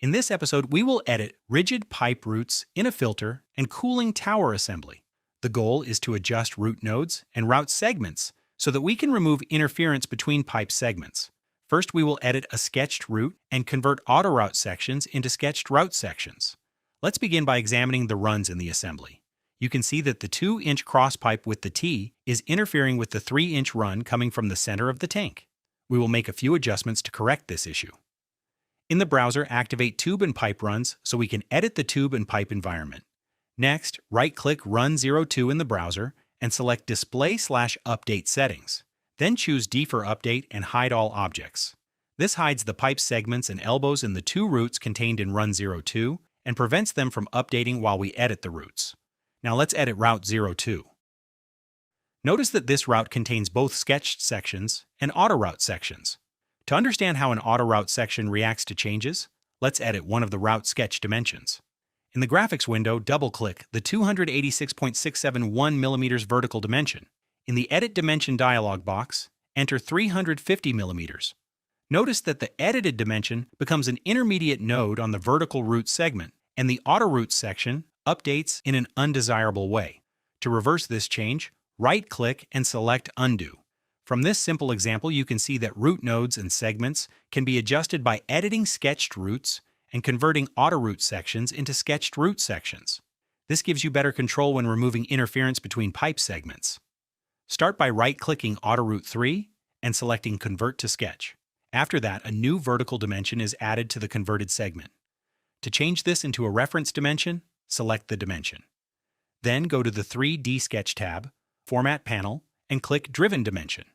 In this episode, we will edit rigid pipe routes in a filter and cooling tower assembly. The goal is to adjust route nodes and route segments so that we can remove interference between pipe segments. First, we will edit a sketched route and convert autoroute sections into sketched route sections. Let's begin by examining the runs in the assembly. You can see that the 2-inch crosspipe with the T is interfering with the 3-inch run coming from the center of the tank. We will make a few adjustments to correct this issue. In the browser, activate Tube and Pipe Runs so we can edit the tube and pipe environment. Next, right-click Run 02 in the browser and select Display/Update Settings. Then choose D for Update and Hide All Objects. This hides the pipe segments and elbows in the 2 routes contained in Run 02 and prevents them from updating while we edit the routes. Now let's edit Route 02. Notice that this route contains both sketched sections and autoroute sections. To understand how an autoroute section reacts to changes, let's edit one of the route sketch dimensions. In the graphics window, double-click the 286.671 mm vertical dimension. In the Edit Dimension dialog box, enter 350 mm. Notice that the edited dimension becomes an intermediate node on the vertical route segment, and the autoroute section updates in an undesirable way. To reverse this change, right-click and select Undo. From this simple example, you can see that route nodes and segments can be adjusted by editing sketched routes and converting autoroute sections into sketched route sections. This gives you better control when removing interference between pipe segments. Start by right-clicking Autoroute 3 and selecting Convert to Sketch. After that, a new vertical dimension is added to the converted segment. To change this into a reference dimension, select the dimension. Then go to the 3D Sketch tab, Format panel, and click Driven Dimension.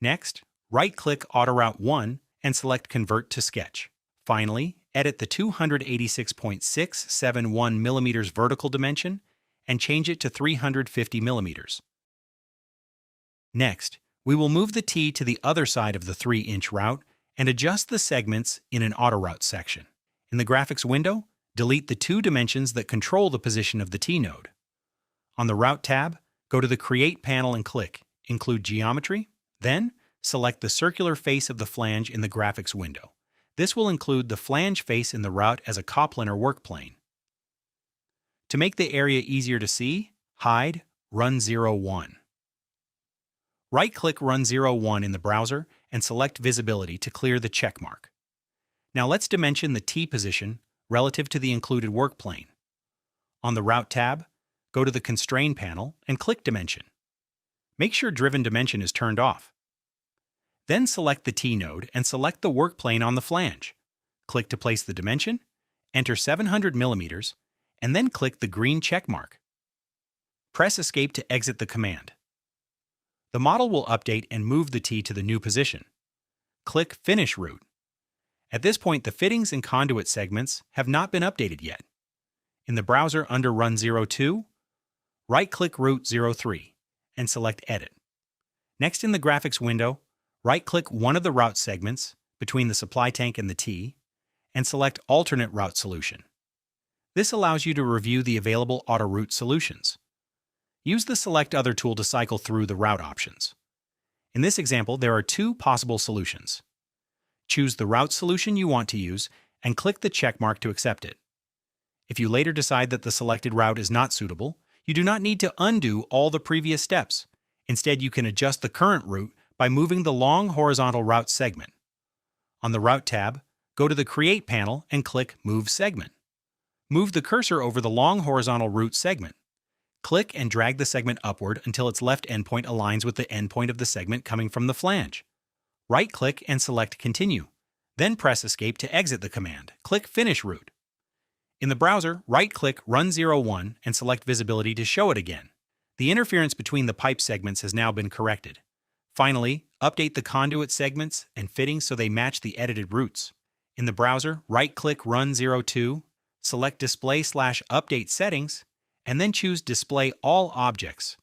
Next, right-click Autoroute 1 and select Convert to Sketch. Finally, edit the 286.671 mm vertical dimension and change it to 350 mm. Next, we will move the T to the other side of the 3-inch route and adjust the segments in an autoroute section. In the graphics window, delete the 2 dimensions that control the position of the T node. On the Route tab, go to the Create panel and click Include Geometry. Then, select the circular face of the flange in the graphics window. This will include the flange face in the route as a coplanar work plane. To make the area easier to see, hide Run 01. Right-click Run 01 in the browser and select Visibility to clear the check mark. Now let's dimension the T position relative to the included work plane. On the Route tab, go to the Constrain panel and click Dimension. Make sure Driven Dimension is turned off. Then select the T node and select the work plane on the flange. Click to place the dimension, enter 700 mm, and then click the green check mark. Press Escape to exit the command. The model will update and move the T to the new position. Click Finish Route. At this point, the fittings and conduit segments have not been updated yet. In the browser under Run 02, right-click Route 03 and select Edit. Next, in the graphics window, right-click one of the route segments between the supply tank and the T and select Alternate Route Solution. This allows you to review the available autoroute solutions. Use the Select Other tool to cycle through the route options. In this example, there are 2 possible solutions. Choose the route solution you want to use and click the check mark to accept it. If you later decide that the selected route is not suitable, you do not need to undo all the previous steps. Instead, you can adjust the current route by moving the long horizontal route segment. On the Route tab, go to the Create panel and click Move Segment. Move the cursor over the long horizontal route segment. Click and drag the segment upward until its left endpoint aligns with the endpoint of the segment coming from the flange. Right-click and select Continue. Then press Escape to exit the command. Click Finish Route. In the browser, right-click Run 01 and select Visibility to show it again. The interference between the pipe segments has now been corrected. Finally, update the conduit segments and fittings so they match the edited routes. In the browser, right-click Run 02, select Display/Update Settings, and then choose Display All Objects.